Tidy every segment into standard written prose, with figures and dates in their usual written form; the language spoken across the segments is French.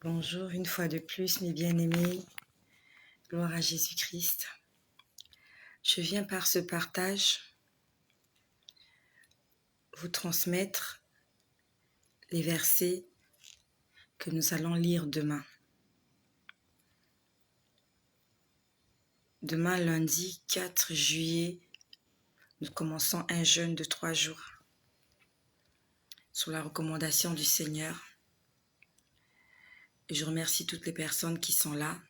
Bonjour une fois de plus mes bien-aimés, gloire à Jésus-Christ. Je viens par ce partage vous transmettre les versets que nous allons lire demain. Demain lundi 4 juillet, nous commençons un jeûne de 3 jours sous la recommandation du Seigneur. Et je remercie toutes les personnes qui sont là.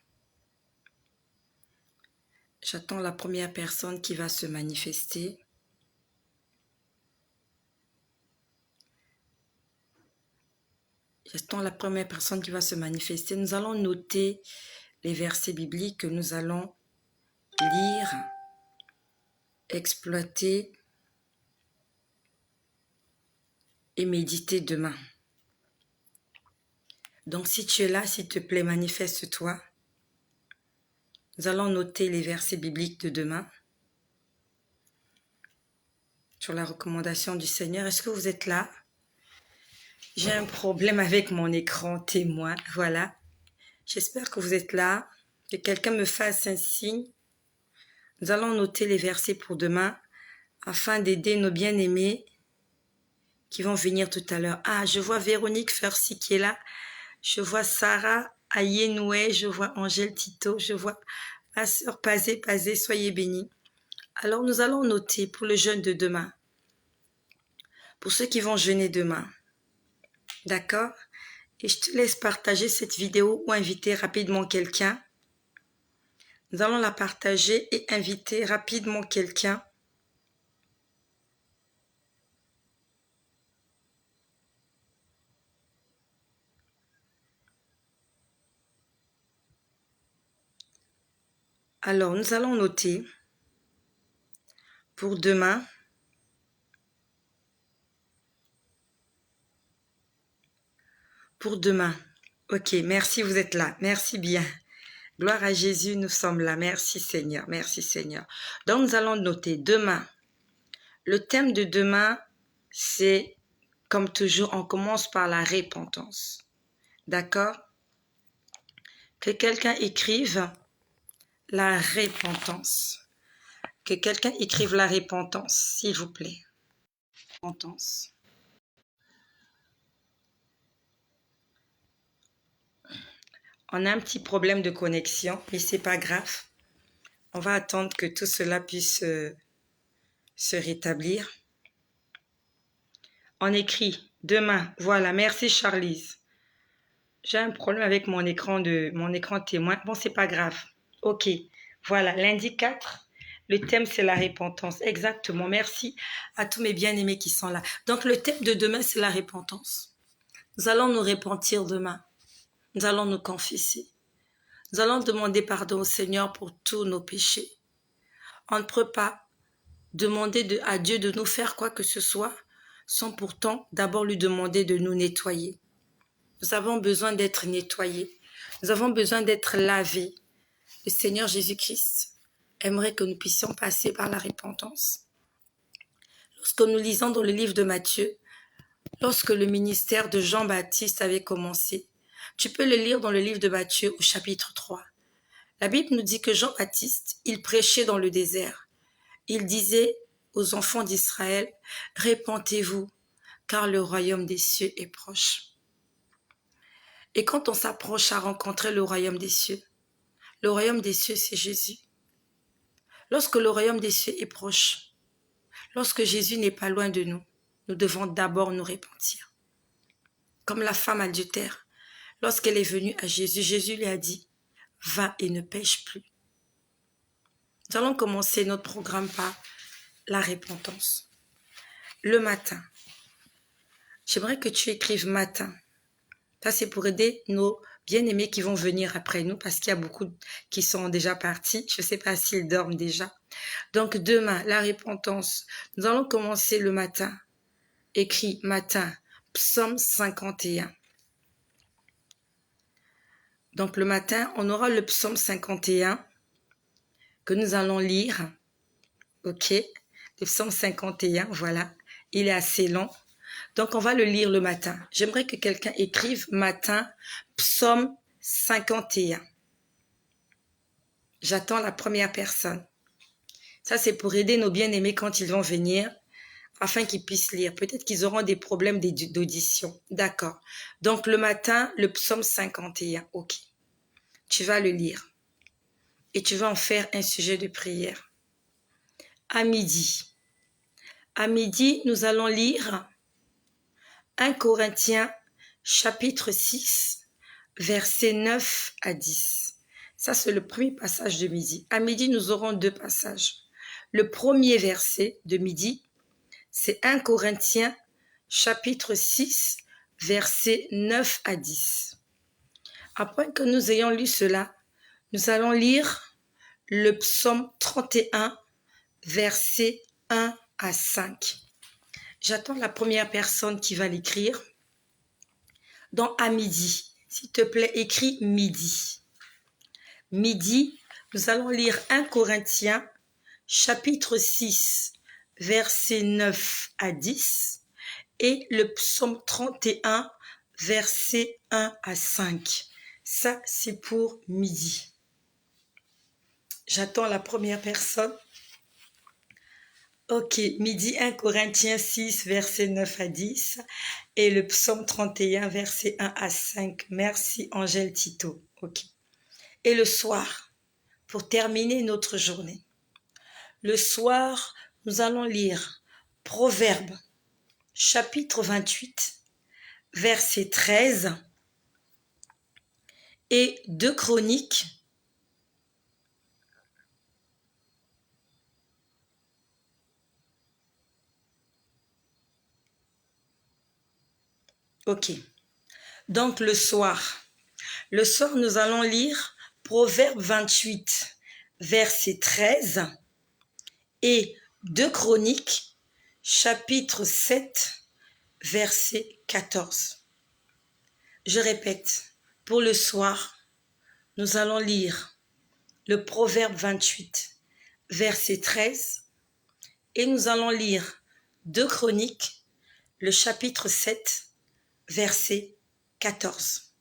J'attends la première personne qui va se manifester. J'attends la première personne qui va se manifester. Nous allons noter les versets bibliques que nous allons lire, exploiter et méditer demain. Donc si tu es là, s'il te plaît, manifeste-toi. Nous allons noter les versets bibliques de demain sur la recommandation du Seigneur. Est-ce que vous êtes là? J'ai un problème avec mon écran témoin. Voilà. J'espère que vous êtes là. Que quelqu'un me fasse un signe. Nous allons noter les versets pour demain afin d'aider nos bien-aimés qui vont venir tout à l'heure. Ah, je vois Véronique Fersi qui est là. Je vois Sarah Ayenoué. Je vois Angèle Tito. Je vois ma sœur Pazé. Soyez bénis. Alors, nous allons noter pour le jeûne de demain. Pour ceux qui vont jeûner demain. D'accord? Et je te laisse partager cette vidéo ou inviter rapidement quelqu'un. Nous allons la partager et inviter rapidement quelqu'un. Alors, nous allons noter pour demain. Pour demain. Ok, merci, vous êtes là. Merci bien. Gloire à Jésus, nous sommes là. Merci Seigneur, merci Seigneur. Donc, nous allons noter demain. Le thème de demain, c'est, comme toujours, on commence par la repentance. D'accord? Que quelqu'un écrive la repentance. Que quelqu'un écrive la repentance, s'il vous plaît. Repentance. On a un petit problème de connexion, mais c'est pas grave. On va attendre que tout cela puisse se rétablir. On écrit demain. Voilà, merci Charlize. J'ai un problème avec mon écran témoin. Bon, c'est pas grave. Ok. Voilà, lundi 4. Le thème, c'est la repentance. Exactement. Merci à tous mes bien-aimés qui sont là. Donc, le thème de demain, c'est la repentance. Nous allons nous repentir demain. Nous allons nous confesser. Nous allons demander pardon au Seigneur pour tous nos péchés. On ne peut pas demander à Dieu de nous faire quoi que ce soit sans pourtant d'abord lui demander de nous nettoyer. Nous avons besoin d'être nettoyés. Nous avons besoin d'être lavés. Le Seigneur Jésus-Christ aimerait que nous puissions passer par la repentance. Lorsque nous lisons dans le livre de Matthieu, lorsque le ministère de Jean-Baptiste avait commencé, tu peux le lire dans le livre de Matthieu au chapitre 3. La Bible nous dit que Jean-Baptiste, il prêchait dans le désert. Il disait aux enfants d'Israël, « Repentez-vous, car le royaume des cieux est proche. » Et quand on s'approche à rencontrer le royaume des cieux, c'est Jésus. Lorsque le royaume des cieux est proche, lorsque Jésus n'est pas loin de nous, nous devons d'abord nous repentir. Comme la femme adultère, lorsqu'elle est venue à Jésus, Jésus lui a dit, « Va et ne pêche plus. » Nous allons commencer notre programme par la repentance. Le matin. J'aimerais que tu écrives matin. Ça, c'est pour aider nos bien-aimés qui vont venir après nous parce qu'il y a beaucoup qui sont déjà partis. Je ne sais pas s'ils dorment déjà. Donc, demain, la repentance. Nous allons commencer le matin. Écrit matin, psaume 51. Donc, le matin, on aura le psaume 51 que nous allons lire. Ok? Le psaume 51, voilà. Il est assez long. Donc, on va le lire le matin. J'aimerais que quelqu'un écrive matin, psaume 51. J'attends la première personne. Ça, c'est pour aider nos bien-aimés quand ils vont venir, afin qu'ils puissent lire. Peut-être qu'ils auront des problèmes d'audition. D'accord. Donc, le matin, le psaume 51. OK. Tu vas le lire. Et tu vas en faire un sujet de prière. À midi. À midi, nous allons lire 1 Corinthiens, chapitre 6, versets 9 à 10. Ça, c'est le premier passage de midi. À midi, nous aurons 2 passages. Le premier verset de midi, c'est 1 Corinthiens, chapitre 6, versets 9 à 10. Après que nous ayons lu cela, nous allons lire le psaume 31, versets 1 à 5. J'attends la première personne qui va l'écrire. Dans à midi, s'il te plaît, écris midi. Midi, nous allons lire 1 Corinthiens, chapitre 6, versets 9 à 10 et le psaume 31, versets 1 à 5. Ça, c'est pour midi. J'attends la première personne. Ok, midi 1 Corinthiens 6, versets 9 à 10 et le psaume 31, versets 1 à 5. Merci Angèle Tito. Ok. Et le soir, pour terminer notre journée, le soir, nous allons lire Proverbes, chapitre 28, verset 13 et 2 Chroniques, ok. Donc le soir, nous allons lire Proverbes 28, verset 13 et 2 Chroniques, chapitre 7, verset 14. Je répète, pour le soir, nous allons lire le Proverbe 28, verset 13 et nous allons lire 2 Chroniques, le chapitre 7, verset 14.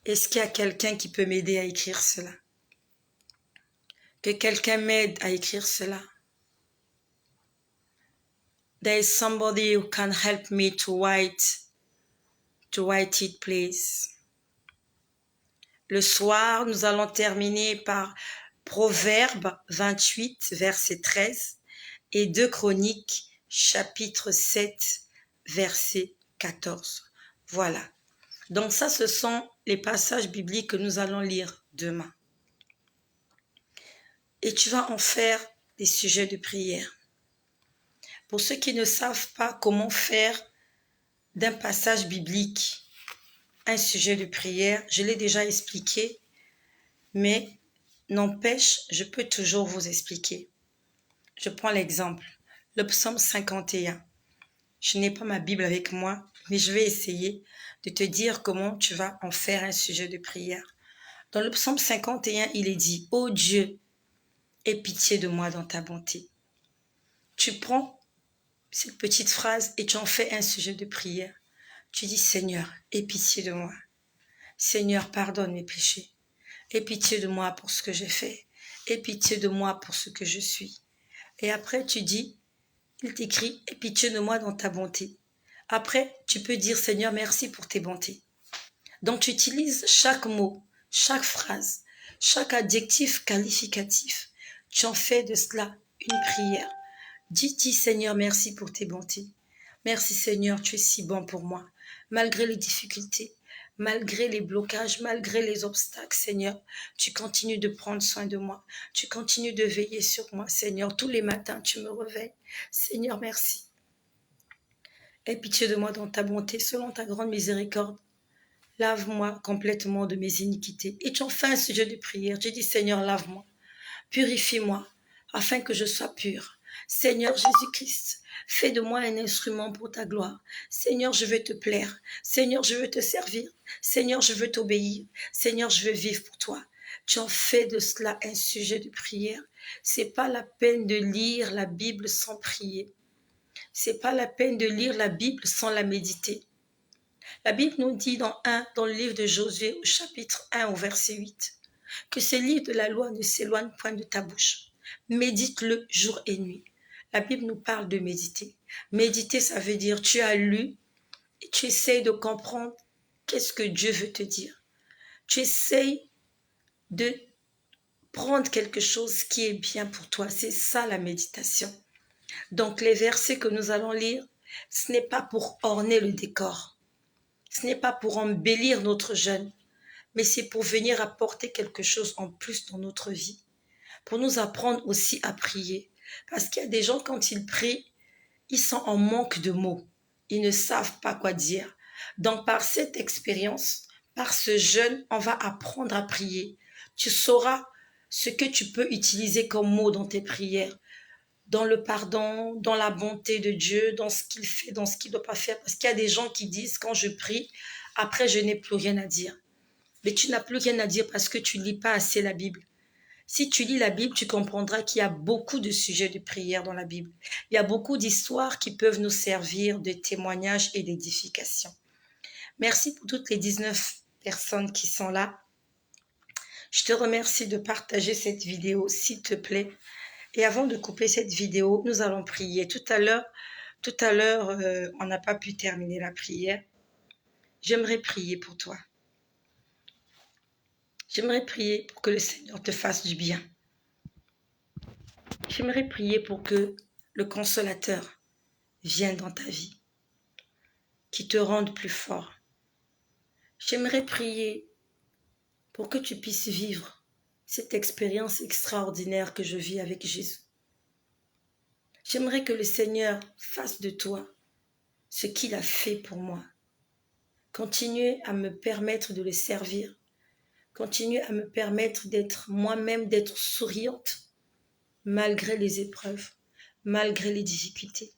Est-ce qu'il y a quelqu'un qui peut m'aider à écrire cela? Que quelqu'un m'aide à écrire cela. There is somebody who can help me to write it, please. Le soir, nous allons terminer par Proverbe 28, verset 13 et 2 Chroniques, chapitre 7, verset 14. Voilà. Donc ça, ce sont les passages bibliques que nous allons lire demain. Et tu vas en faire des sujets de prière. Pour ceux qui ne savent pas comment faire d'un passage biblique un sujet de prière, je l'ai déjà expliqué, mais n'empêche, je peux toujours vous expliquer. Je prends l'exemple, le psaume 51. Je n'ai pas ma Bible avec moi, mais je vais essayer de te dire comment tu vas en faire un sujet de prière. Dans le psaume 51, il est dit « Ô Dieu, aie pitié de moi dans ta bonté ». Tu prends cette petite phrase et tu en fais un sujet de prière. Tu dis « Seigneur, aie pitié de moi. Seigneur, pardonne mes péchés. Aie pitié de moi pour ce que j'ai fait. Aie pitié de moi pour ce que je suis. » Et après, tu dis, il t'écrit « Aie pitié de moi dans ta bonté ». Après, tu peux dire « Seigneur, merci pour tes bontés ». Donc, tu utilises chaque mot, chaque phrase, chaque adjectif qualificatif. Tu en fais de cela une prière. Dis Seigneur, merci pour tes bontés. Merci Seigneur, tu es si bon pour moi. Malgré les difficultés, malgré les blocages, malgré les obstacles, Seigneur, tu continues de prendre soin de moi. Tu continues de veiller sur moi, Seigneur. Tous les matins, tu me réveilles. Seigneur, merci. Aie pitié de moi dans ta bonté, selon ta grande miséricorde. Lave-moi complètement de mes iniquités. Et tu en fais un sujet de prière. Tu dis, Seigneur, lave-moi. Purifie-moi, afin que je sois pur. Seigneur Jésus-Christ, fais de moi un instrument pour ta gloire. Seigneur, je veux te plaire. Seigneur, je veux te servir. Seigneur, je veux t'obéir. Seigneur, je veux vivre pour toi. Tu en fais de cela un sujet de prière. C'est pas la peine de lire la Bible sans prier. c'est pas la peine de lire la Bible sans la méditer. La Bible nous dit dans le livre de Josué, au chapitre 1, au verset 8, que ce livre de la loi ne s'éloigne point de ta bouche. Médite-le jour et nuit. La Bible nous parle de méditer. Méditer, ça veut dire tu as lu et tu essayes de comprendre qu'est-ce que Dieu veut te dire. Tu essayes de prendre quelque chose qui est bien pour toi. C'est ça la méditation. Donc les versets que nous allons lire, ce n'est pas pour orner le décor. Ce n'est pas pour embellir notre jeûne, mais c'est pour venir apporter quelque chose en plus dans notre vie. Pour nous apprendre aussi à prier. Parce qu'il y a des gens, quand ils prient, ils sont en manque de mots. Ils ne savent pas quoi dire. Donc par cette expérience, par ce jeûne, on va apprendre à prier. Tu sauras ce que tu peux utiliser comme mot dans tes prières. Dans le pardon, dans la bonté de Dieu, dans ce qu'il fait, dans ce qu'il ne doit pas faire. Parce qu'il y a des gens qui disent, quand je prie, après je n'ai plus rien à dire. Mais tu n'as plus rien à dire parce que tu ne lis pas assez la Bible. Si tu lis la Bible, tu comprendras qu'il y a beaucoup de sujets de prière dans la Bible. Il y a beaucoup d'histoires qui peuvent nous servir de témoignages et d'édification. Merci pour toutes les 19 personnes qui sont là. Je te remercie de partager cette vidéo, s'il te plaît. Et avant de couper cette vidéo, nous allons prier. Tout à l'heure, on n'a pas pu terminer la prière. J'aimerais prier pour toi. J'aimerais prier pour que le Seigneur te fasse du bien. J'aimerais prier pour que le consolateur vienne dans ta vie, qui te rende plus fort. J'aimerais prier pour que tu puisses vivre cette expérience extraordinaire que je vis avec Jésus. J'aimerais que le Seigneur fasse de toi ce qu'il a fait pour moi. Continuer à me permettre de le servir. Continuer à me permettre d'être moi-même, d'être souriante, malgré les épreuves, malgré les difficultés.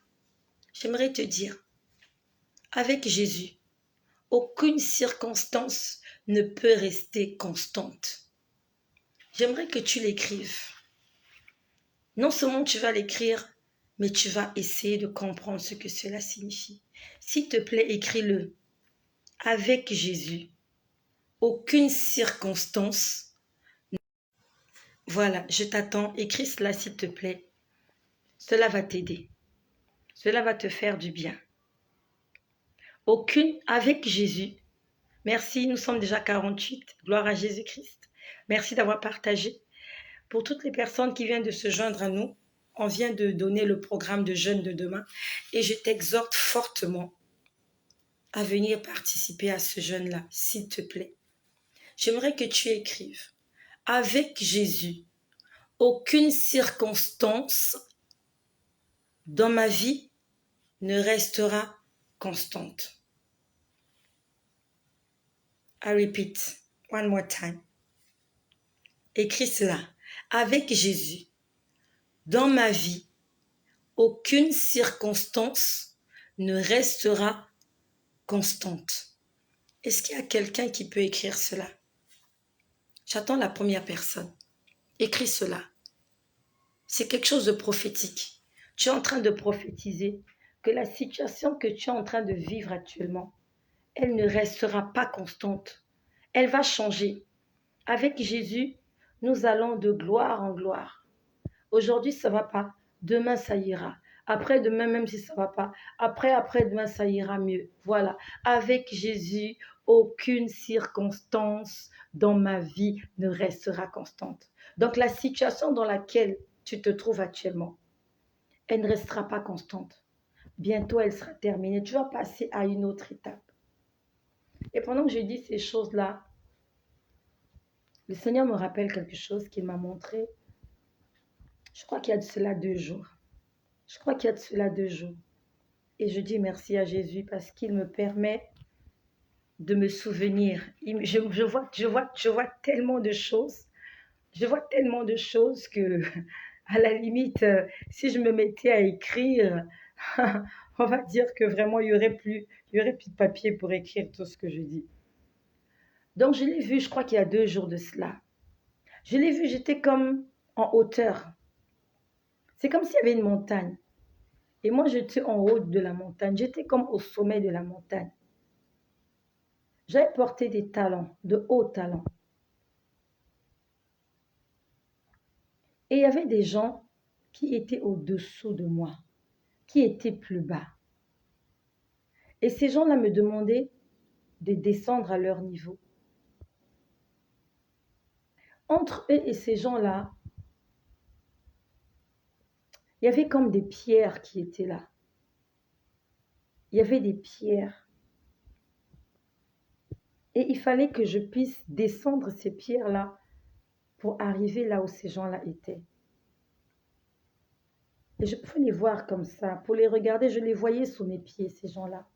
J'aimerais te dire, avec Jésus, aucune circonstance ne peut rester constante. J'aimerais que tu l'écrives. Non seulement tu vas l'écrire, mais tu vas essayer de comprendre ce que cela signifie. S'il te plaît, écris-le. Avec Jésus, aucune circonstance. Voilà, je t'attends. Écris cela, s'il te plaît. Cela va t'aider. Cela va te faire du bien. Avec Jésus. Merci, nous sommes déjà 48. Gloire à Jésus-Christ. Merci d'avoir partagé. Pour toutes les personnes qui viennent de se joindre à nous, on vient de donner le programme de jeûne de demain et je t'exhorte fortement à venir participer à ce jeûne-là, s'il te plaît. J'aimerais que tu écrives. Avec Jésus, aucune circonstance dans ma vie ne restera constante. I repeat, one more time. Écris cela. Avec Jésus, dans ma vie, aucune circonstance ne restera constante. Est-ce qu'il y a quelqu'un qui peut écrire cela? J'attends la première personne. Écris cela. C'est quelque chose de prophétique. Tu es en train de prophétiser que la situation que tu es en train de vivre actuellement, elle ne restera pas constante. Elle va changer. Avec Jésus, nous allons de gloire en gloire. Aujourd'hui, ça ne va pas. Demain, ça ira. Après-demain, même si ça ne va pas. Après-demain, ça ira mieux. Voilà. Avec Jésus, aucune circonstance dans ma vie ne restera constante. Donc, la situation dans laquelle tu te trouves actuellement, elle ne restera pas constante. Bientôt, elle sera terminée. Tu vas passer à une autre étape. Et pendant que je dis ces choses-là, le Seigneur me rappelle quelque chose qu'il m'a montré. Je crois qu'il y a de cela 2 jours. Et je dis merci à Jésus parce qu'il me permet de me souvenir. Je vois tellement de choses. Je vois tellement de choses que, à la limite, si je me mettais à écrire, on va dire que vraiment, il y aurait plus de papier pour écrire tout ce que je dis. Donc, je l'ai vu, je crois qu'il y a 2 jours de cela. Je l'ai vu, j'étais comme en hauteur. C'est comme s'il y avait une montagne. Et moi, j'étais en haut de la montagne. J'étais comme au sommet de la montagne. J'avais porté des talons, de hauts talons. Et il y avait des gens qui étaient au-dessous de moi, qui étaient plus bas. Et ces gens-là me demandaient de descendre à leur niveau. Entre eux et ces gens-là, il y avait comme des pierres qui étaient là. Il y avait des pierres. Et il fallait que je puisse descendre ces pierres-là pour arriver là où ces gens-là étaient. Et je pouvais les voir comme ça. Pour les regarder, je les voyais sous mes pieds, ces gens-là.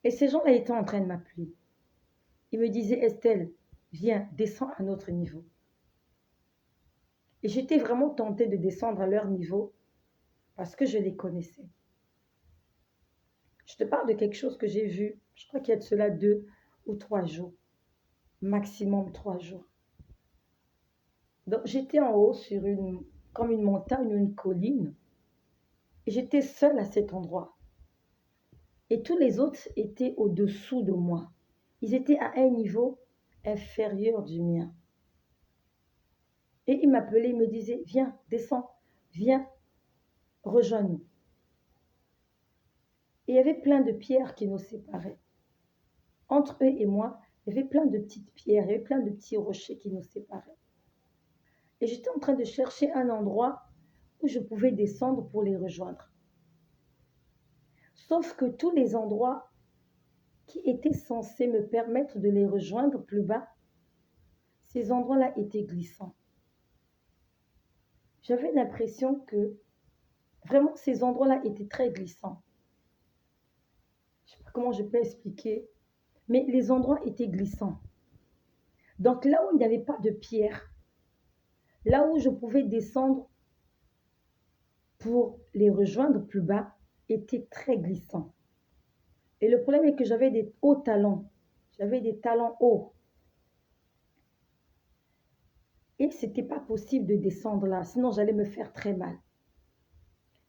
Et ces gens-là étaient en train de m'appeler. Ils me disaient, Estelle, viens, descends à notre niveau. Et j'étais vraiment tentée de descendre à leur niveau parce que je les connaissais. Je te parle de quelque chose que j'ai vu, je crois qu'il y a de cela 2 ou 3 jours, maximum 3 jours. Donc j'étais en haut sur comme une montagne ou une colline, et j'étais seule à cet endroit. Et tous les autres étaient au-dessous de moi. Ils étaient à un niveau inférieur du mien. Et ils m'appelaient, ils me disaient, viens, descends, viens, rejoins-nous. Et il y avait plein de pierres qui nous séparaient. Entre eux et moi, il y avait plein de petites pierres, il y avait plein de petits rochers qui nous séparaient. Et j'étais en train de chercher un endroit où je pouvais descendre pour les rejoindre. Sauf que tous les endroits qui étaient censés me permettre de les rejoindre plus bas, ces endroits-là étaient glissants. J'avais l'impression que vraiment ces endroits-là étaient très glissants. Je ne sais pas comment je peux expliquer, mais les endroits étaient glissants. Donc là où il n'y avait pas de pierre, là où je pouvais descendre pour les rejoindre plus bas, était très glissant. Et le problème est que j'avais des hauts talons. J'avais des talons hauts. Et ce n'était pas possible de descendre là, sinon j'allais me faire très mal.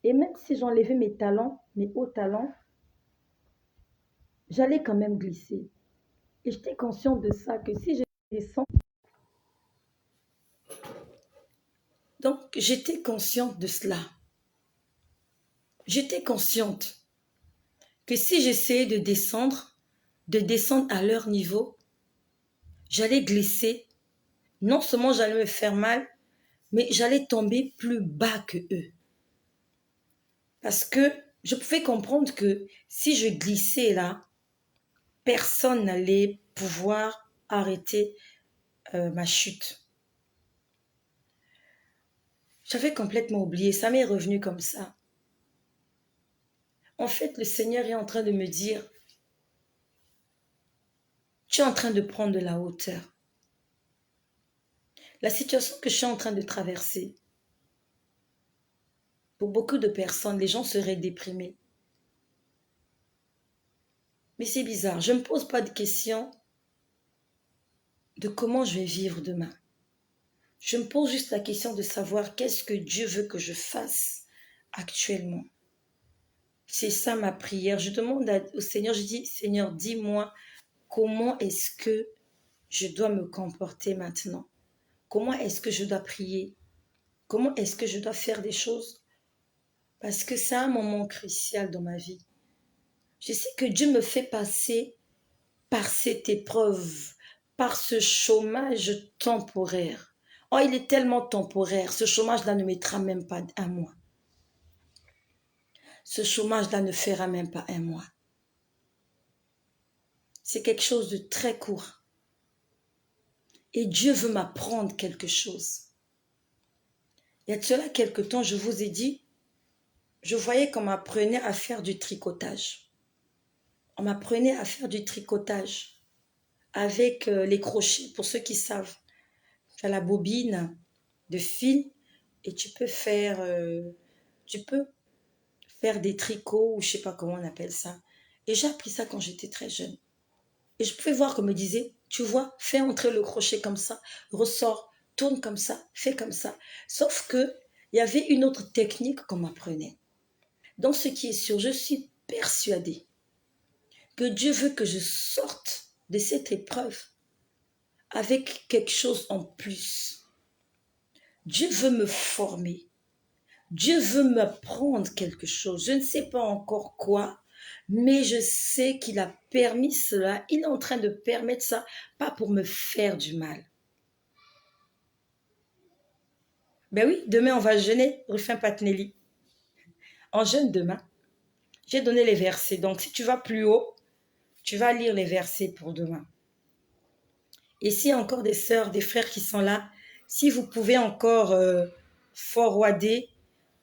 Et même si j'enlevais mes talons, mes hauts talons, j'allais quand même glisser. Et j'étais consciente de ça, que si je descends... Donc, j'étais consciente de cela. J'étais consciente que si j'essayais de descendre à leur niveau, j'allais glisser. Non seulement j'allais me faire mal, mais j'allais tomber plus bas que eux. Parce que je pouvais comprendre que si je glissais là, personne n'allait pouvoir arrêter ma chute. J'avais complètement oublié, ça m'est revenu comme ça. En fait, le Seigneur est en train de me dire, tu es en train de prendre de la hauteur. La situation que je suis en train de traverser, pour beaucoup de personnes, les gens seraient déprimés. Mais c'est bizarre, je ne me pose pas de questions de comment je vais vivre demain. Je me pose juste la question de savoir qu'est-ce que Dieu veut que je fasse actuellement. C'est ça ma prière. Je demande au Seigneur, je dis, Seigneur, dis-moi comment est-ce que je dois me comporter maintenant? Comment est-ce que je dois prier? Comment est-ce que je dois faire des choses? Parce que c'est un moment crucial dans ma vie. Je sais que Dieu me fait passer par cette épreuve, par ce chômage temporaire. Oh, il est tellement temporaire. Ce chômage-là ne mettra même pas un mois. Ce chômage-là ne fera même pas un mois. C'est quelque chose de très court. Et Dieu veut m'apprendre quelque chose. Il y a de cela quelque temps, je vous ai dit, je voyais qu'on m'apprenait à faire du tricotage. On m'apprenait à faire du tricotage avec les crochets, pour ceux qui savent. Tu as la bobine de fil et tu peux faire des tricots ou je sais pas comment on appelle ça. Et j'ai appris ça quand j'étais très jeune. Et je pouvais voir qu'on me disait, tu vois, fais entrer le crochet comme ça, ressort, tourne comme ça, fais comme ça. Sauf que il y avait une autre technique qu'on m'apprenait. Dans ce qui est sûr, je suis persuadée que Dieu veut que je sorte de cette épreuve avec quelque chose en plus. Dieu veut me former. Dieu veut m'apprendre quelque chose. Je ne sais pas encore quoi, mais je sais qu'il a permis cela. Il est en train de permettre ça, pas pour me faire du mal. Ben oui, demain on va jeûner, Rufin Patnelli. En jeûne demain. J'ai donné les versets. Donc si tu vas plus haut, tu vas lire les versets pour demain. Et s'il y a encore des sœurs, des frères qui sont là, si vous pouvez encore forwarder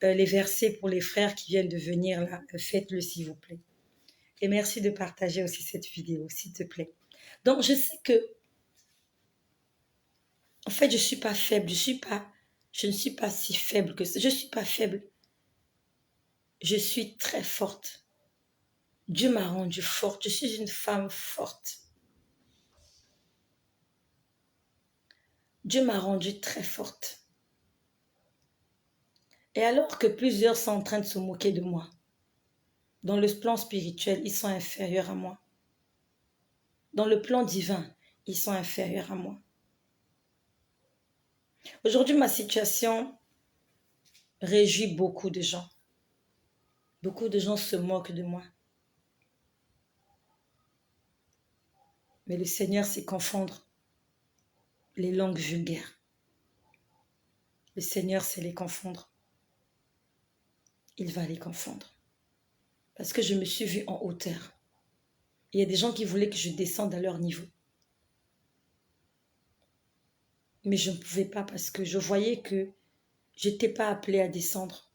les versets pour les frères qui viennent de venir là, faites-le s'il vous plaît. Et merci de partager aussi cette vidéo, s'il te plaît. Donc, je sais que, en fait, je ne suis pas faible. Je ne suis pas si faible que ça. Je ne suis pas faible. Je suis très forte. Dieu m'a rendue forte. Je suis une femme forte. Dieu m'a rendue très forte. Et alors que plusieurs sont en train de se moquer de moi, dans le plan spirituel, ils sont inférieurs à moi. Dans le plan divin, ils sont inférieurs à moi. Aujourd'hui, ma situation réjouit beaucoup de gens. Beaucoup de gens se moquent de moi. Mais le Seigneur sait confondre les langues vulgaires. Le Seigneur sait les confondre. Il va les confondre. Parce que je me suis vue en hauteur. Il y a des gens qui voulaient que je descende à leur niveau. Mais je ne pouvais pas parce que je voyais que je n'étais pas appelée à descendre.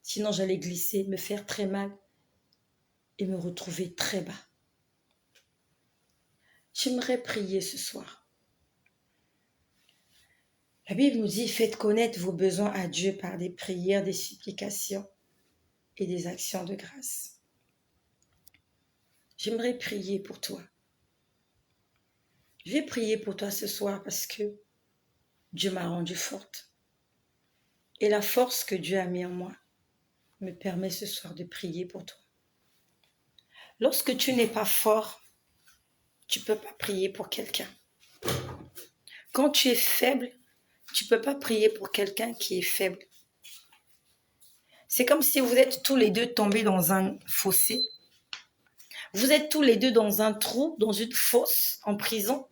Sinon, j'allais glisser, me faire très mal et me retrouver très bas. J'aimerais prier ce soir. La Bible nous dit, faites connaître vos besoins à Dieu par des prières, des supplications et des actions de grâce. J'aimerais prier pour toi. Je vais prier pour toi ce soir parce que Dieu m'a rendue forte. Et la force que Dieu a mis en moi me permet ce soir de prier pour toi. Lorsque tu n'es pas fort, tu ne peux pas prier pour quelqu'un. Quand tu es faible, tu ne peux pas prier pour quelqu'un qui est faible. C'est comme si vous êtes tous les deux tombés dans un fossé. Vous êtes tous les deux dans un trou, dans une fosse, en prison.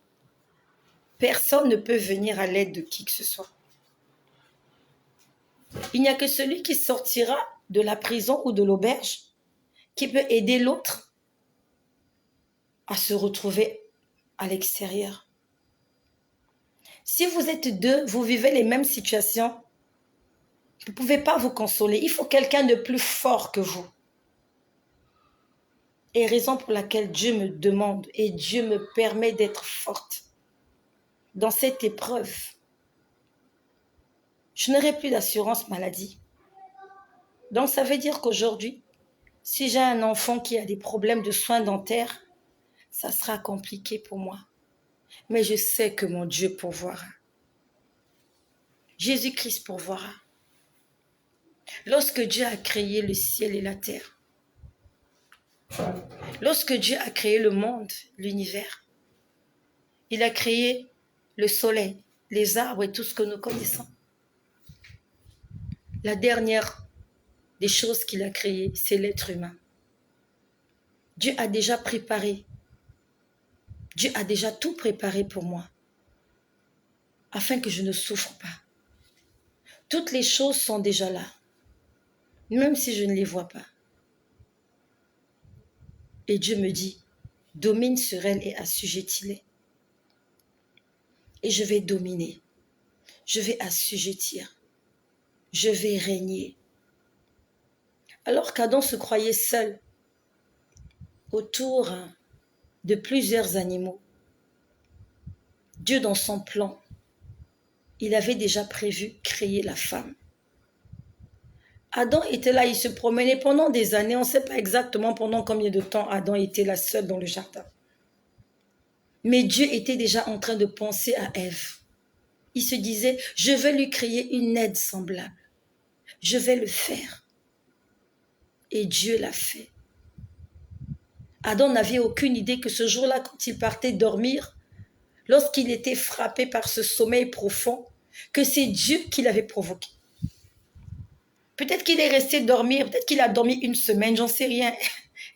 Personne ne peut venir à l'aide de qui que ce soit. Il n'y a que celui qui sortira de la prison ou de l'auberge qui peut aider l'autre à se retrouver à l'extérieur. Si vous êtes deux, vous vivez les mêmes situations, vous ne pouvez pas vous consoler. Il faut quelqu'un de plus fort que vous. Et raison pour laquelle Dieu me demande et Dieu me permet d'être forte dans cette épreuve. Je n'aurai plus d'assurance maladie. Donc ça veut dire qu'aujourd'hui, si j'ai un enfant qui a des problèmes de soins dentaires, ça sera compliqué pour moi. Mais je sais que mon Dieu pourvoira. Jésus-Christ pourvoira. Lorsque Dieu a créé le ciel et la terre, lorsque Dieu a créé le monde, l'univers, il a créé le soleil, les arbres et tout ce que nous connaissons. La dernière des choses qu'il a créées, c'est l'être humain. Dieu a déjà préparé. Dieu a déjà tout préparé pour moi, afin que je ne souffre pas. Toutes les choses sont déjà là, même si je ne les vois pas. Et Dieu me dit, domine sur elle et assujettis-les. Et je vais dominer, je vais assujettir, je vais régner. Alors qu'Adam se croyait seul autour de plusieurs animaux, Dieu dans son plan, il avait déjà prévu créer la femme. Adam était là, il se promenait pendant des années, on ne sait pas exactement pendant combien de temps Adam était là seul dans le jardin. Mais Dieu était déjà en train de penser à Ève. Il se disait, je vais lui créer une aide semblable. Je vais le faire. Et Dieu l'a fait. Adam n'avait aucune idée que ce jour-là, quand il partait dormir, lorsqu'il était frappé par ce sommeil profond, que c'est Dieu qui l'avait provoqué. Peut-être qu'il est resté dormir, peut-être qu'il a dormi 1 semaine, j'en sais rien.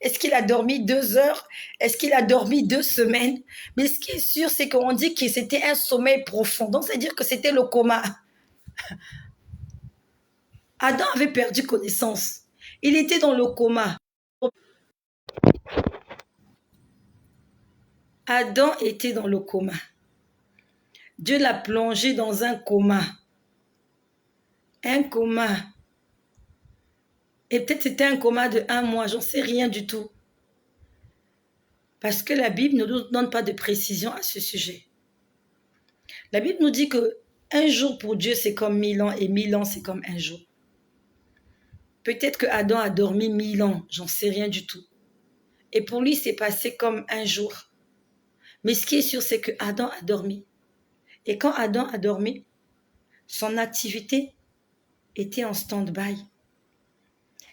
Est-ce qu'il a dormi 2 heures? Est-ce qu'il a dormi 2 semaines? Mais ce qui est sûr, c'est qu'on dit que c'était un sommeil profond. Donc, c'est-à-dire que c'était le coma. Adam avait perdu connaissance. Il était dans le coma. Adam était dans le coma. Dieu l'a plongé dans un coma. Un coma. Et peut-être c'était un coma de 1 mois, j'en sais rien du tout. Parce que la Bible ne nous donne pas de précision à ce sujet. La Bible nous dit que un jour pour Dieu, c'est comme 1000 ans et 1000 ans, c'est comme un jour. Peut-être que Adam a dormi 1000 ans, j'en sais rien du tout. Et pour lui, c'est passé comme un jour. Mais ce qui est sûr, c'est que Adam a dormi. Et quand Adam a dormi, son activité était en stand-by.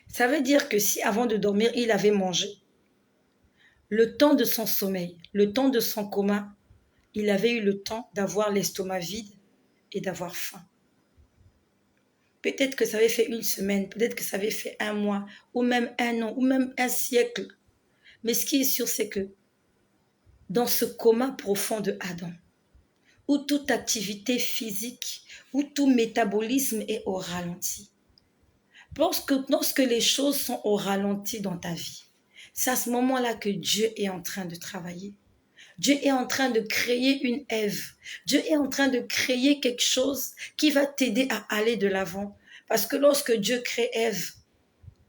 Ça veut dire que si avant de dormir, il avait mangé, le temps de son sommeil, le temps de son coma, il avait eu le temps d'avoir l'estomac vide et d'avoir faim. Peut-être que ça avait fait 1 semaine, peut-être que ça avait fait 1 mois, ou même 1 an, ou même 1 siècle. Mais ce qui est sûr, c'est que dans ce coma profond de Adam, où toute activité physique, où tout métabolisme est au ralenti, lorsque les choses sont au ralenti dans ta vie, c'est à ce moment-là que Dieu est en train de travailler. Dieu est en train de créer une Ève. Dieu est en train de créer quelque chose qui va t'aider à aller de l'avant. Parce que lorsque Dieu crée Ève,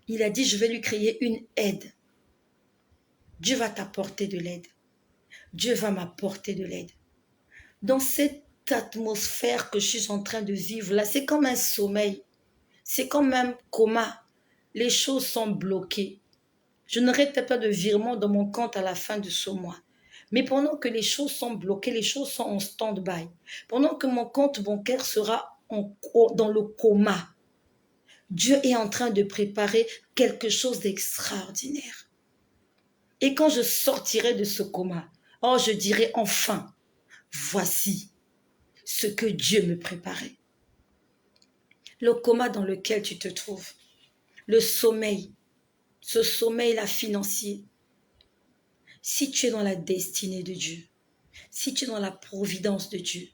il a dit, je vais lui créer une aide. Dieu va t'apporter de l'aide. Dieu va m'apporter de l'aide. Dans cette atmosphère que je suis en train de vivre là, c'est comme un sommeil. C'est comme un coma. Les choses sont bloquées. Je n'aurai peut-être pas de virement dans mon compte à la fin de ce mois. Mais pendant que les choses sont bloquées, les choses sont en stand-by, pendant que mon compte bancaire sera dans le coma, Dieu est en train de préparer quelque chose d'extraordinaire. Et quand je sortirai de ce coma, oh, je dirai enfin, voici ce que Dieu me préparait. Le coma dans lequel tu te trouves, le sommeil, ce sommeil-là financier, si tu es dans la destinée de Dieu, si tu es dans la providence de Dieu,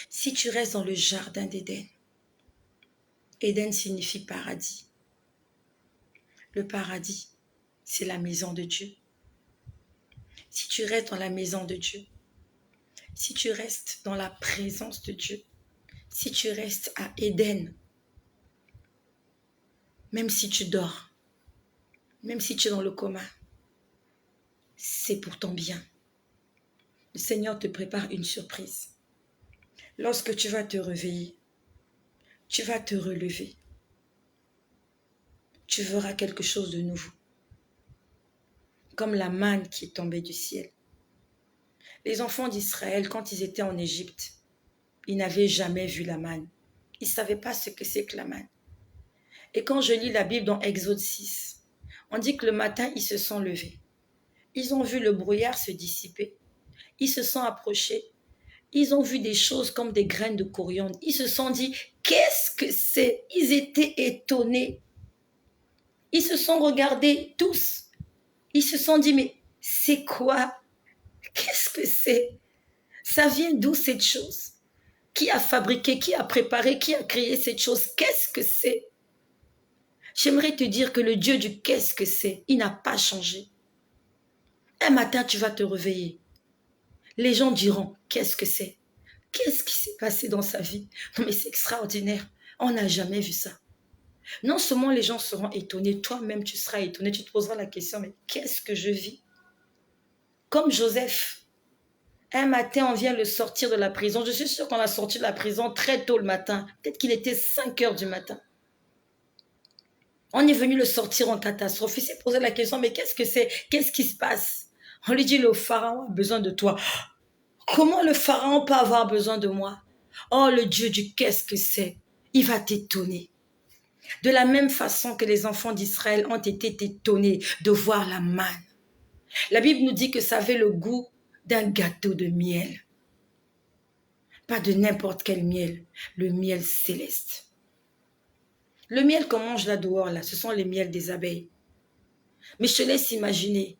si tu restes dans le jardin d'Éden, Éden signifie paradis. Le paradis, c'est la maison de Dieu. Si tu restes dans la maison de Dieu, si tu restes dans la présence de Dieu, si tu restes à Éden, même si tu dors, même si tu es dans le coma, c'est pour ton bien. Le Seigneur te prépare une surprise. Lorsque tu vas te réveiller, tu vas te relever. Tu verras quelque chose de nouveau. Comme la manne qui est tombée du ciel. Les enfants d'Israël, quand ils étaient en Égypte, ils n'avaient jamais vu la manne. Ils ne savaient pas ce que c'est que la manne. Et quand je lis la Bible dans Exode 6, on dit que le matin, ils se sont levés. Ils ont vu le brouillard se dissiper. Ils se sont approchés. Ils ont vu des choses comme des graines de coriandre. Ils se sont dit, qu'est-ce que c'est? Ils étaient étonnés. Ils se sont regardés tous. Ils se sont dit, mais c'est quoi? Qu'est-ce que c'est? Ça vient d'où cette chose? Qui a fabriqué, qui a préparé, qui a créé cette chose? Qu'est-ce que c'est? J'aimerais te dire que le Dieu du qu'est-ce que c'est, il n'a pas changé. Un matin, tu vas te réveiller. Les gens diront, qu'est-ce que c'est? Qu'est-ce qui s'est passé dans sa vie? Non mais c'est extraordinaire. On n'a jamais vu ça. Non seulement les gens seront étonnés, toi-même tu seras étonné, tu te poseras la question, mais qu'est-ce que je vis? Comme Joseph. Un matin, on vient le sortir de la prison. Je suis sûre qu'on l'a sorti de la prison très tôt le matin. Peut-être qu'il était 5 heures du matin. On est venu le sortir en catastrophe. Il s'est posé la question, mais qu'est-ce que c'est? Qu'est-ce qui se passe? On lui dit, le pharaon a besoin de toi. Comment le pharaon peut avoir besoin de moi? Oh, le Dieu du qu'est-ce que c'est? Il va t'étonner. De la même façon que les enfants d'Israël ont été étonnés de voir la manne. La Bible nous dit que ça avait le goût d'un gâteau de miel. Pas de n'importe quel miel, le miel céleste. Le miel qu'on mange là dehors, là, ce sont les miels des abeilles. Mais je te laisse imaginer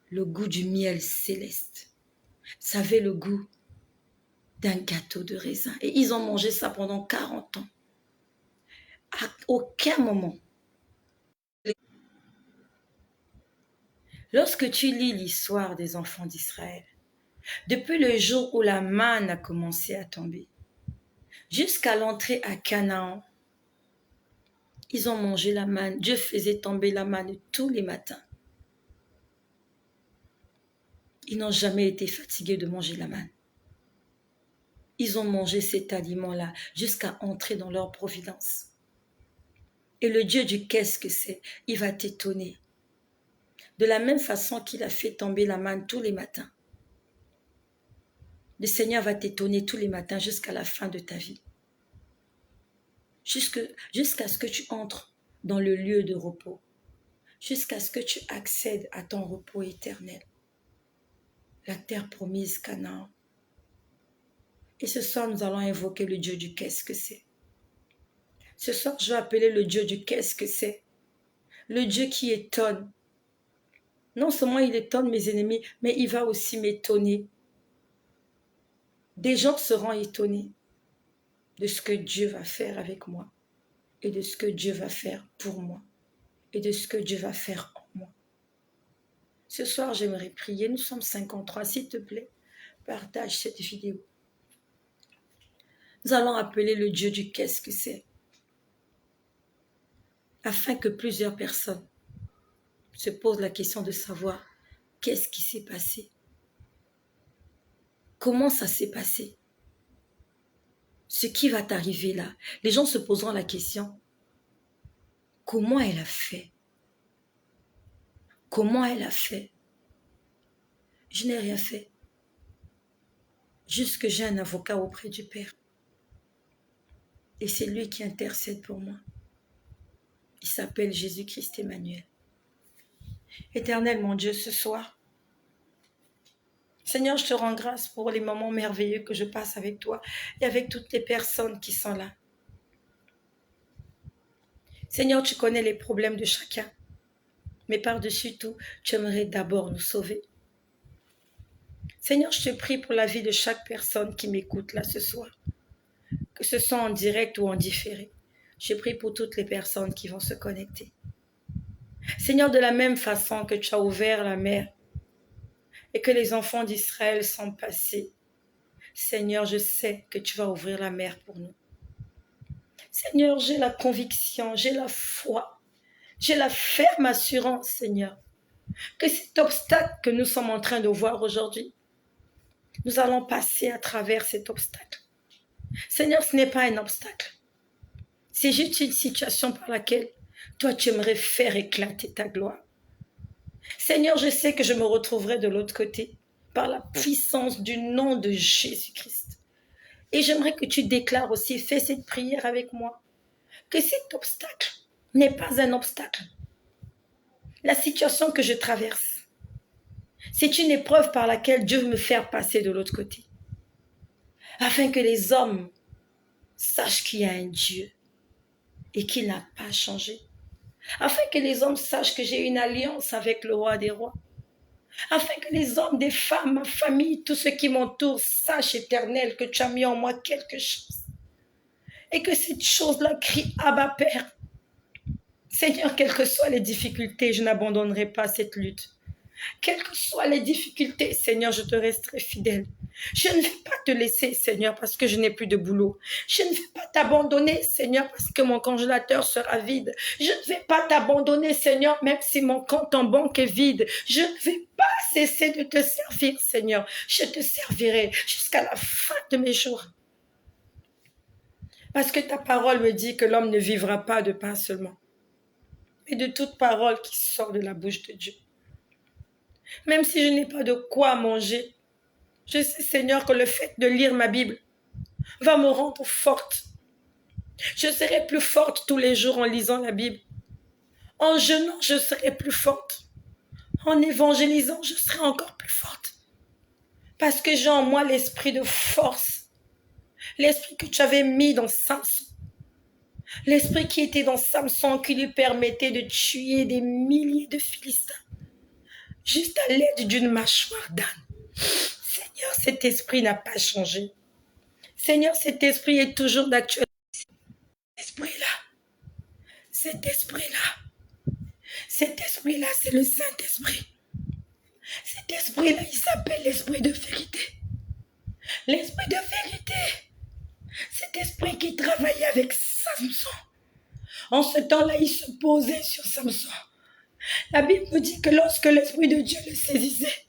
le goût du miel céleste. Ça avait le goût d'un gâteau de raisin. Et ils ont mangé ça pendant 40 ans. À aucun moment. Lorsque tu lis l'histoire des enfants d'Israël, depuis le jour où la manne a commencé à tomber, jusqu'à l'entrée à Canaan, ils ont mangé la manne. Dieu faisait tomber la manne tous les matins. Ils n'ont jamais été fatigués de manger la manne. Ils ont mangé cet aliment-là jusqu'à entrer dans leur providence. Et le Dieu du qu'est-ce que c'est, il va t'étonner. De la même façon qu'il a fait tomber la manne tous les matins. Le Seigneur va t'étonner tous les matins jusqu'à la fin de ta vie. Jusqu'à ce que tu entres dans le lieu de repos. Jusqu'à ce que tu accèdes à ton repos éternel. La terre promise Canaan. Et ce soir, nous allons invoquer le Dieu du qu'est-ce que c'est. Ce soir, je vais appeler le Dieu du qu'est-ce que c'est. Le Dieu qui étonne. Non seulement il étonne mes ennemis, mais il va aussi m'étonner. Des gens seront étonnés de ce que Dieu va faire avec moi et de ce que Dieu va faire pour moi et de ce que Dieu va faire en moi. Ce soir, j'aimerais prier. Nous sommes 53. S'il te plaît, partage cette vidéo. Nous allons appeler le Dieu du qu'est-ce que c'est afin que plusieurs personnes se posent la question de savoir qu'est-ce qui s'est passé. Comment ça s'est passé? Ce qui va t'arriver là. Les gens se poseront la question, comment elle a fait? Comment elle a fait? Je n'ai rien fait. Juste que j'ai un avocat auprès du Père. Et c'est lui qui intercède pour moi. Il s'appelle Jésus-Christ Emmanuel. Éternel mon Dieu, ce soir, Seigneur, je te rends grâce pour les moments merveilleux que je passe avec toi et avec toutes les personnes qui sont là. Seigneur, tu connais les problèmes de chacun. Mais par-dessus tout, tu aimerais d'abord nous sauver. Seigneur, je te prie pour la vie de chaque personne qui m'écoute là ce soir. Que ce soit en direct ou en différé. Je prie pour toutes les personnes qui vont se connecter. Seigneur, de la même façon que tu as ouvert la mer et que les enfants d'Israël sont passés, Seigneur, je sais que tu vas ouvrir la mer pour nous. Seigneur, j'ai la conviction, j'ai la foi, j'ai la ferme assurance, Seigneur, que cet obstacle que nous sommes en train de voir aujourd'hui, nous allons passer à travers cet obstacle. Seigneur, ce n'est pas un obstacle. C'est juste une situation par laquelle toi, tu aimerais faire éclater ta gloire. Seigneur, je sais que je me retrouverai de l'autre côté par la puissance du nom de Jésus-Christ. Et j'aimerais que tu déclares aussi, fais cette prière avec moi, que cet obstacle n'est pas un obstacle. La situation que je traverse, c'est une épreuve par laquelle Dieu veut me faire passer de l'autre côté. Afin que les hommes sachent qu'il y a un Dieu et qu'il n'a pas changé. Afin que les hommes sachent que j'ai une alliance avec le roi des rois. Afin que les hommes, des femmes, ma famille, tous ceux qui m'entourent sachent, Éternel, que tu as mis en moi quelque chose. Et que cette chose-là crie Abba Père. Seigneur, quelles que soient les difficultés, je n'abandonnerai pas cette lutte. Quelles que soient les difficultés, Seigneur, je te resterai fidèle. Je ne vais pas te laisser, Seigneur, parce que je n'ai plus de boulot. Je ne vais pas t'abandonner, Seigneur, parce que mon congélateur sera vide. Je ne vais pas t'abandonner, Seigneur, même si mon compte en banque est vide. Je ne vais pas cesser de te servir, Seigneur. Je te servirai jusqu'à la fin de mes jours. Parce que ta parole me dit que l'homme ne vivra pas de pain seulement, mais de toute parole qui sort de la bouche de Dieu. Même si je n'ai pas de quoi manger, je sais, Seigneur, que le fait de lire ma Bible va me rendre forte. Je serai plus forte tous les jours en lisant la Bible. En jeûnant, je serai plus forte. En évangélisant, je serai encore plus forte. Parce que j'ai en moi l'esprit de force. L'esprit que tu avais mis dans Samson. L'esprit qui était dans Samson qui lui permettait de tuer des milliers de Philistins. Juste à l'aide d'une mâchoire d'âne. Seigneur, cet esprit n'a pas changé. Seigneur, cet esprit est toujours d'actualité. Cet esprit-là, c'est le Saint-Esprit. Cet esprit-là, il s'appelle l'esprit de vérité. L'esprit de vérité. Cet esprit qui travaillait avec Samson. En ce temps-là, il se posait sur Samson. La Bible nous dit que lorsque l'esprit de Dieu le saisissait,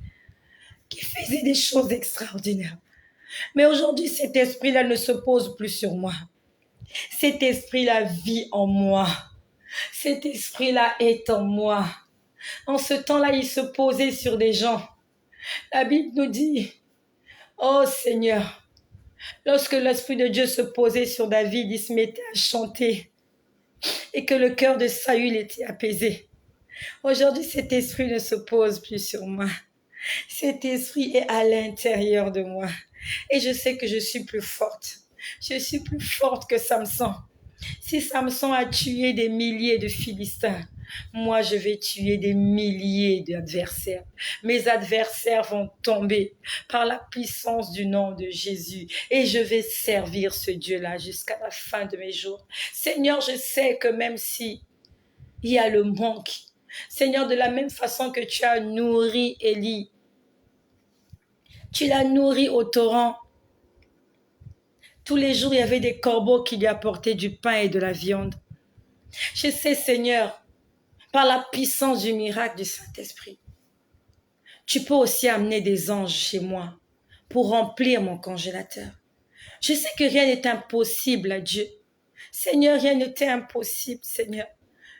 qu'il faisait des choses extraordinaires. Mais aujourd'hui, cet esprit-là ne se pose plus sur moi. Cet esprit-là vit en moi. Cet esprit-là est en moi. En ce temps-là, il se posait sur des gens. La Bible nous dit, oh Seigneur, lorsque l'Esprit de Dieu se posait sur David, il se mettait à chanter et que le cœur de Saül était apaisé. Aujourd'hui, cet esprit ne se pose plus sur moi. Cet esprit est à l'intérieur de moi. Et je sais que je suis plus forte. Je suis plus forte que Samson. Si Samson a tué des milliers de Philistins, moi je vais tuer des milliers d'adversaires. Mes adversaires vont tomber par la puissance du nom de Jésus. Et je vais servir ce Dieu-là jusqu'à la fin de mes jours. Seigneur, je sais que même si il y a le manque, Seigneur, de la même façon que tu as nourri Élie, tu l'as nourri au torrent. Tous les jours, il y avait des corbeaux qui lui apportaient du pain et de la viande. Je sais, Seigneur, par la puissance du miracle du Saint-Esprit, tu peux aussi amener des anges chez moi pour remplir mon congélateur. Je sais que rien n'est impossible à Dieu. Seigneur, rien n'était impossible, Seigneur.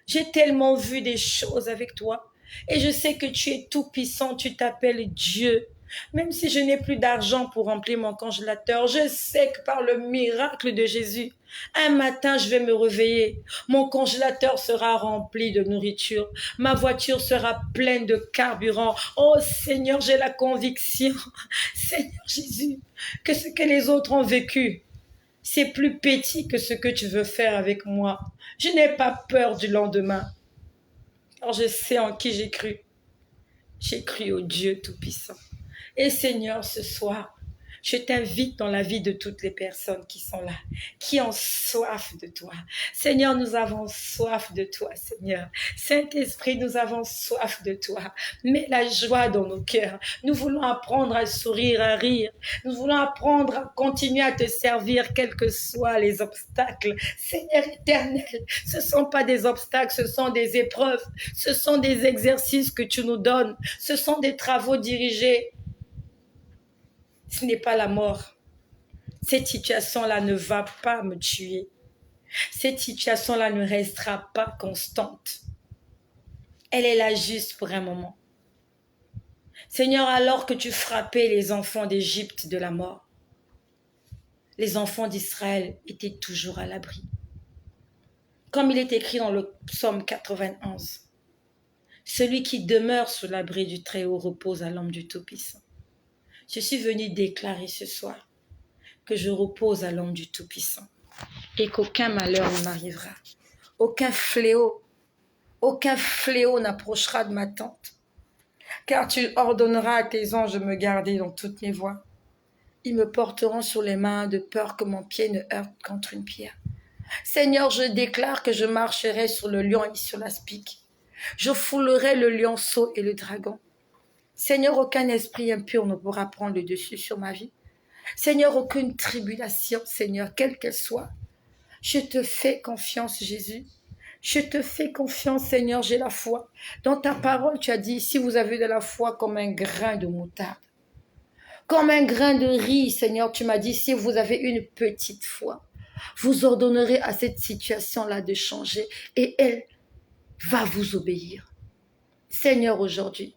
J'ai tellement vu des choses avec toi et je sais que tu es tout puissant, tu t'appelles Dieu. Même si je n'ai plus d'argent pour remplir mon congélateur, je sais que par le miracle de Jésus, un matin, je vais me réveiller. Mon congélateur sera rempli de nourriture. Ma voiture sera pleine de carburant. Oh Seigneur, j'ai la conviction, Seigneur Jésus, que ce que les autres ont vécu, c'est plus petit que ce que tu veux faire avec moi. Je n'ai pas peur du lendemain. Car je sais en qui j'ai cru. J'ai cru au Dieu Tout-Puissant. Et Seigneur, ce soir, je t'invite dans la vie de toutes les personnes qui sont là, qui ont soif de toi. Seigneur, nous avons soif de toi, Seigneur. Saint-Esprit, nous avons soif de toi. Mets la joie dans nos cœurs. Nous voulons apprendre à sourire, à rire. Nous voulons apprendre à continuer à te servir, quels que soient les obstacles. Seigneur éternel, ce ne sont pas des obstacles, ce sont des épreuves. Ce sont des exercices que tu nous donnes. Ce sont des travaux dirigés. Ce n'est pas la mort. Cette situation-là ne va pas me tuer. Cette situation-là ne restera pas constante. Elle est là juste pour un moment. Seigneur, alors que tu frappais les enfants d'Égypte de la mort, les enfants d'Israël étaient toujours à l'abri. Comme il est écrit dans le psaume 91, celui qui demeure sous l'abri du Très-Haut repose à l'ombre du Tout-Puissant. Je suis venue déclarer ce soir que je repose à l'ombre du Tout-Puissant et qu'aucun malheur ne m'arrivera. Aucun fléau n'approchera de ma tente. Car tu ordonneras à tes anges de me garder dans toutes mes voies. Ils me porteront sur les mains de peur que mon pied ne heurte contre une pierre. Seigneur, je déclare que je marcherai sur le lion et sur l'aspic. Je foulerai le lionceau et le dragon. Seigneur, aucun esprit impur ne pourra prendre le dessus sur ma vie. Seigneur, aucune tribulation, Seigneur, quelle qu'elle soit. Je te fais confiance, Jésus. Je te fais confiance, Seigneur, j'ai la foi. Dans ta parole, tu as dit, si vous avez de la foi comme un grain de moutarde, comme un grain de riz, Seigneur, tu m'as dit, si vous avez une petite foi, vous ordonnerez à cette situation-là de changer et elle va vous obéir. Seigneur, aujourd'hui,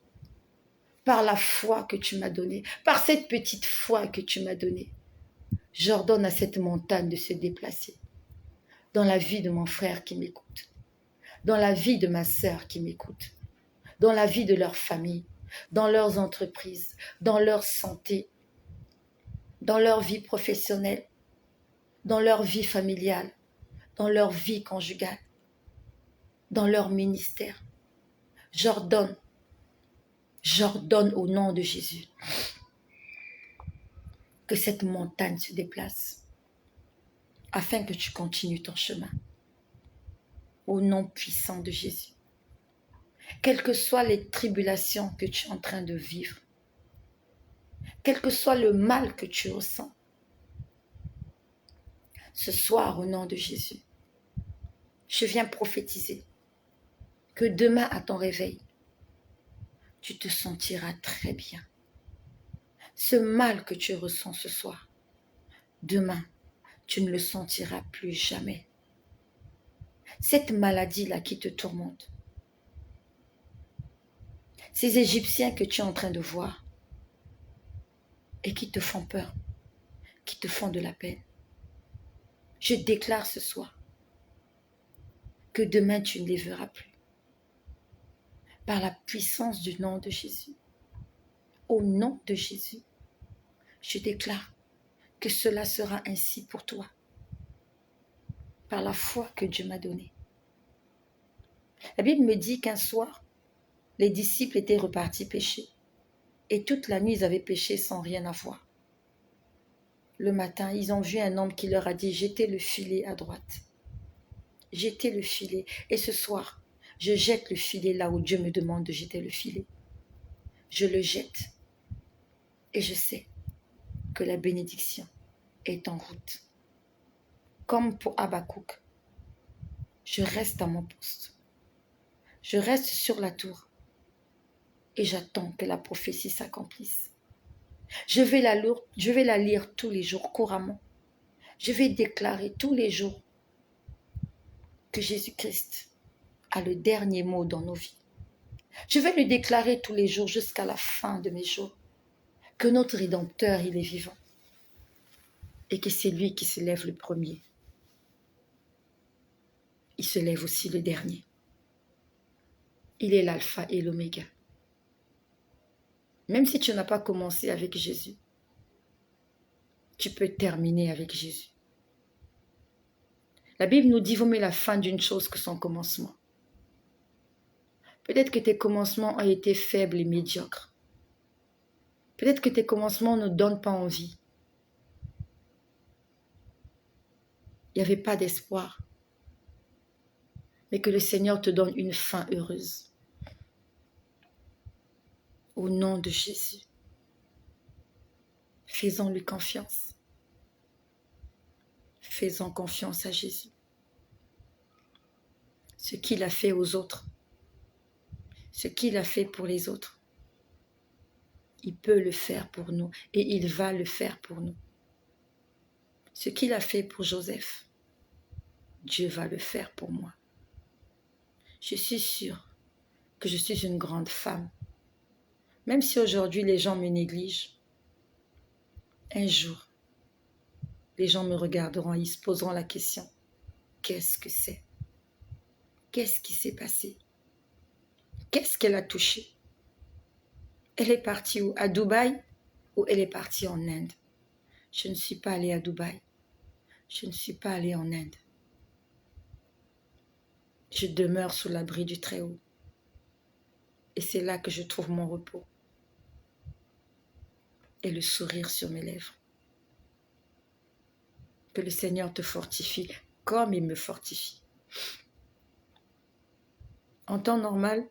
par la foi que tu m'as donnée, par cette petite foi que tu m'as donnée, j'ordonne à cette montagne de se déplacer. dans la vie de mon frère qui m'écoute, dans la vie de ma sœur qui m'écoute, dans la vie de leur famille, dans leurs entreprises, dans leur santé, dans leur vie professionnelle, dans leur vie familiale, dans leur vie conjugale, dans leur ministère. J'ordonne au nom de Jésus que cette montagne se déplace afin que tu continues ton chemin. Au nom puissant de Jésus. Quelles que soient les tribulations que tu es en train de vivre, quel que soit le mal que tu ressens, ce soir, au nom de Jésus, je viens prophétiser que demain à ton réveil, tu te sentiras très bien. Ce mal que tu ressens ce soir, demain, tu ne le sentiras plus jamais. Cette maladie-là qui te tourmente, ces Égyptiens que tu es en train de voir et qui te font peur, qui te font de la peine, je déclare ce soir que demain tu ne les verras plus. Par la puissance du nom de Jésus, au nom de Jésus, je déclare que cela sera ainsi pour toi, par la foi que Dieu m'a donnée. La Bible me dit qu'un soir, les disciples étaient repartis pêcher, et toute la nuit ils avaient pêché sans rien avoir. Le matin, ils ont vu un homme qui leur a dit « Jetez le filet à droite. Jetez le filet. » Et ce soir, je jette le filet là où Dieu me demande de jeter le filet. Je le jette. Et je sais que la bénédiction est en route. Comme pour Habakkuk, je reste à mon poste. Je reste sur la tour. Et j'attends que la prophétie s'accomplisse. Je vais la lire tous les jours couramment. Je vais déclarer tous les jours que Jésus-Christ a le dernier mot dans nos vies. Je vais le déclarer tous les jours jusqu'à la fin de mes jours, que notre Rédempteur, il est vivant et que c'est lui qui se lève le premier. Il se lève aussi le dernier. Il est l'alpha et l'oméga. Même si tu n'as pas commencé avec Jésus, tu peux terminer avec Jésus. La Bible nous dit vaut mieux la fin d'une chose que son commencement. Peut-être que tes commencements ont été faibles et médiocres. Peut-être que tes commencements ne donnent pas envie. Il n'y avait pas d'espoir. Mais que le Seigneur te donne une fin heureuse. Au nom de Jésus. Faisons-lui confiance. Faisons confiance à Jésus. Ce qu'il a fait aux autres, ce qu'il a fait pour les autres, il peut le faire pour nous et il va le faire pour nous. Ce qu'il a fait pour Joseph, Dieu va le faire pour moi. Je suis sûre que je suis une grande femme. Même si aujourd'hui les gens me négligent, un jour, les gens me regarderont et ils se poseront la question, qu'est-ce que c'est? Qu'est-ce qui s'est passé? Qu'est-ce qu'elle a touché? Elle est partie où? À Dubaï ou elle est partie en Inde? Je ne suis pas allée à Dubaï. Je ne suis pas allée en Inde. Je demeure sous l'abri du Très-Haut. Et c'est là que je trouve mon repos. Et le sourire sur mes lèvres. Que le Seigneur te fortifie comme il me fortifie. En temps normal,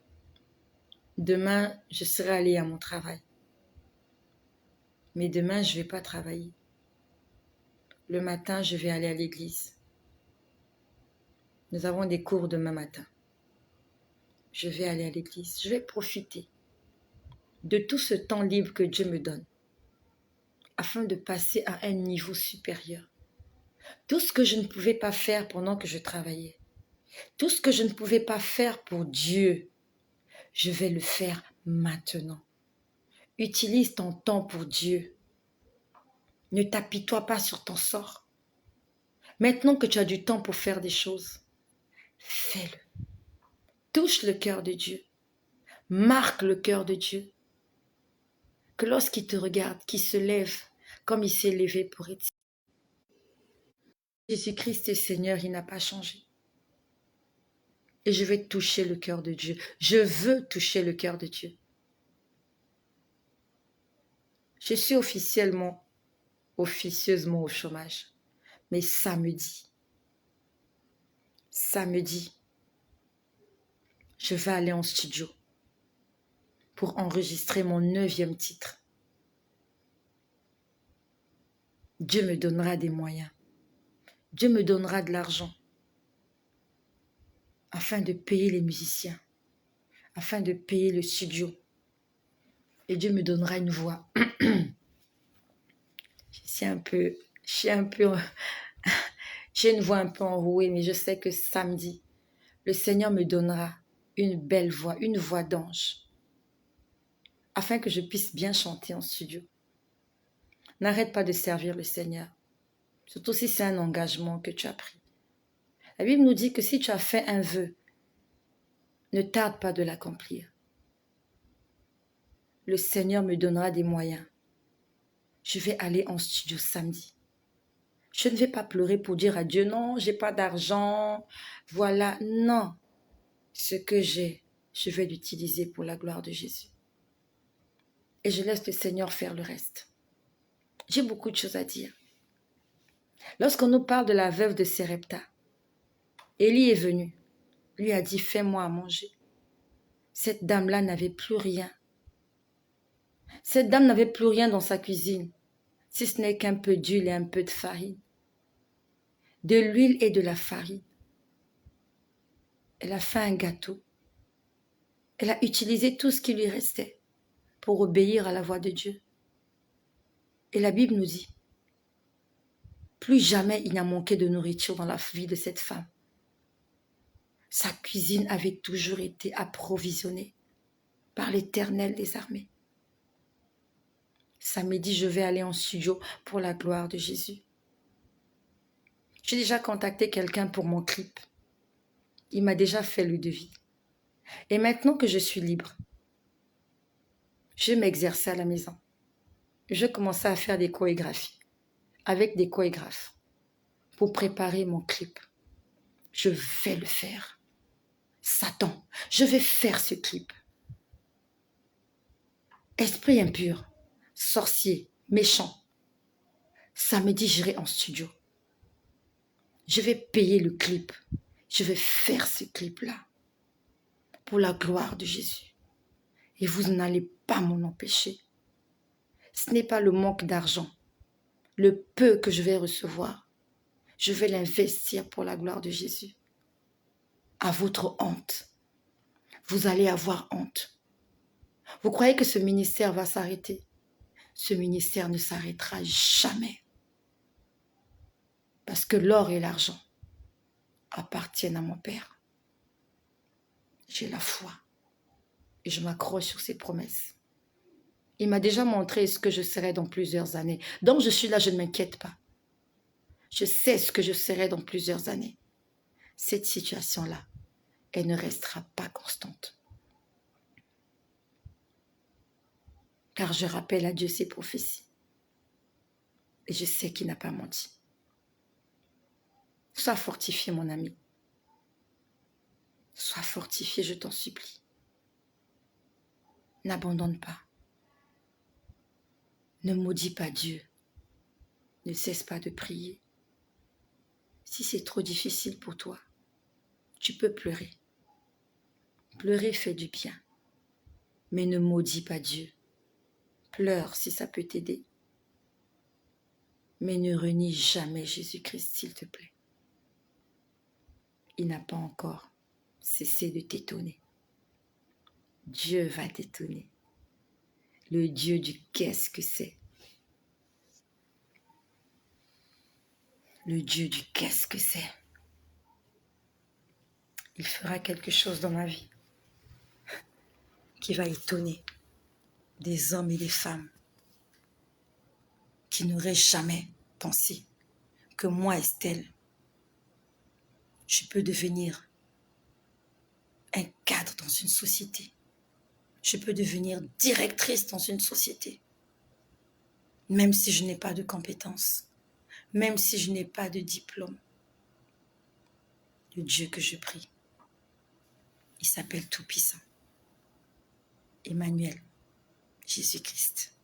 demain, je serai allée à mon travail. Mais demain, je ne vais pas travailler. Le matin, je vais aller à l'église. Nous avons des cours demain matin. Je vais aller à l'église. Je vais profiter de tout ce temps libre que Dieu me donne afin de passer à un niveau supérieur. Tout ce que je ne pouvais pas faire pendant que je travaillais, tout ce que je ne pouvais pas faire pour Dieu, je vais le faire maintenant. Utilise ton temps pour Dieu. Ne t'apitoie pas sur ton sort. Maintenant que tu as du temps pour faire des choses, fais-le. Touche le cœur de Dieu. Marque le cœur de Dieu. Que lorsqu'il te regarde, qu'il se lève comme il s'est levé pour être. Jésus-Christ est Seigneur, il n'a pas changé. Et je vais toucher le cœur de Dieu. Je veux toucher le cœur de Dieu. Je suis officieusement au chômage. Mais samedi, je vais aller en studio pour enregistrer mon 9e titre. Dieu me donnera des moyens. Dieu me donnera de l'argent afin de payer les musiciens, afin de payer le studio. Et Dieu me donnera une voix. J'ai une voix un peu enrouée, mais je sais que samedi, le Seigneur me donnera une belle voix, une voix d'ange, afin que je puisse bien chanter en studio. N'arrête pas de servir le Seigneur, surtout si c'est un engagement que tu as pris. La Bible nous dit que si tu as fait un vœu, ne tarde pas de l'accomplir. Le Seigneur me donnera des moyens. Je vais aller en studio samedi. Je ne vais pas pleurer pour dire à Dieu, non, j'ai pas d'argent, voilà, non. Ce que j'ai, je vais l'utiliser pour la gloire de Jésus. Et je laisse le Seigneur faire le reste. J'ai beaucoup de choses à dire. Lorsqu'on nous parle de la veuve de Sérepta, Élie est venu, lui a dit, fais-moi à manger. Cette dame-là n'avait plus rien. Cette dame n'avait plus rien dans sa cuisine, si ce n'est qu'un peu d'huile et un peu de farine. De l'huile et de la farine. Elle a fait un gâteau. Elle a utilisé tout ce qui lui restait pour obéir à la voix de Dieu. Et la Bible nous dit, plus jamais il n'a manqué de nourriture dans la vie de cette femme. Sa cuisine avait toujours été approvisionnée par l'Éternel des armées. Samedi, je vais aller en studio pour la gloire de Jésus. J'ai déjà contacté quelqu'un pour mon clip. Il m'a déjà fait le devis. Et maintenant que je suis libre, je vais m'exercer à la maison. Je vais commencer à faire des chorégraphies avec des chorégraphes pour préparer mon clip. Je vais le faire. Satan, je vais faire ce clip. Esprit impur, sorcier, méchant. Samedi, j'irai en studio. Je vais payer le clip. Je vais faire ce clip-là pour la gloire de Jésus. Et vous n'allez pas m'en empêcher. Ce n'est pas le manque d'argent. Le peu que je vais recevoir, je vais l'investir pour la gloire de Jésus. À votre honte. Vous allez avoir honte. Vous croyez que ce ministère va s'arrêter? Ce ministère ne s'arrêtera jamais. Parce que l'or et l'argent appartiennent à mon Père. J'ai la foi et je m'accroche sur ses promesses. Il m'a déjà montré ce que je serai dans plusieurs années. Donc je suis là, je ne m'inquiète pas. Je sais ce que je serai dans plusieurs années. Cette situation-là, elle ne restera pas constante. Car je rappelle à Dieu ses prophéties. Et je sais qu'il n'a pas menti. Sois fortifié, mon ami. Sois fortifié, je t'en supplie. N'abandonne pas. Ne maudis pas Dieu. Ne cesse pas de prier. Si c'est trop difficile pour toi, tu peux pleurer. Pleurer fait du bien. Mais ne maudis pas Dieu. Pleure si ça peut t'aider. Mais ne renie jamais Jésus-Christ, s'il te plaît. Il n'a pas encore cessé de t'étonner. Dieu va t'étonner. Le Dieu du qu'est-ce que c'est. Le Dieu du qu'est-ce que c'est. Il fera quelque chose dans ma vie qui va étonner des hommes et des femmes qui n'auraient jamais pensé que moi, Estelle, Je peux devenir un cadre dans une société. Je peux devenir directrice dans une société. Même si je n'ai pas de compétences. Même si je n'ai pas de diplôme. Le Dieu que je prie, il s'appelle Tout-Puissant. Emmanuel, Jésus-Christ.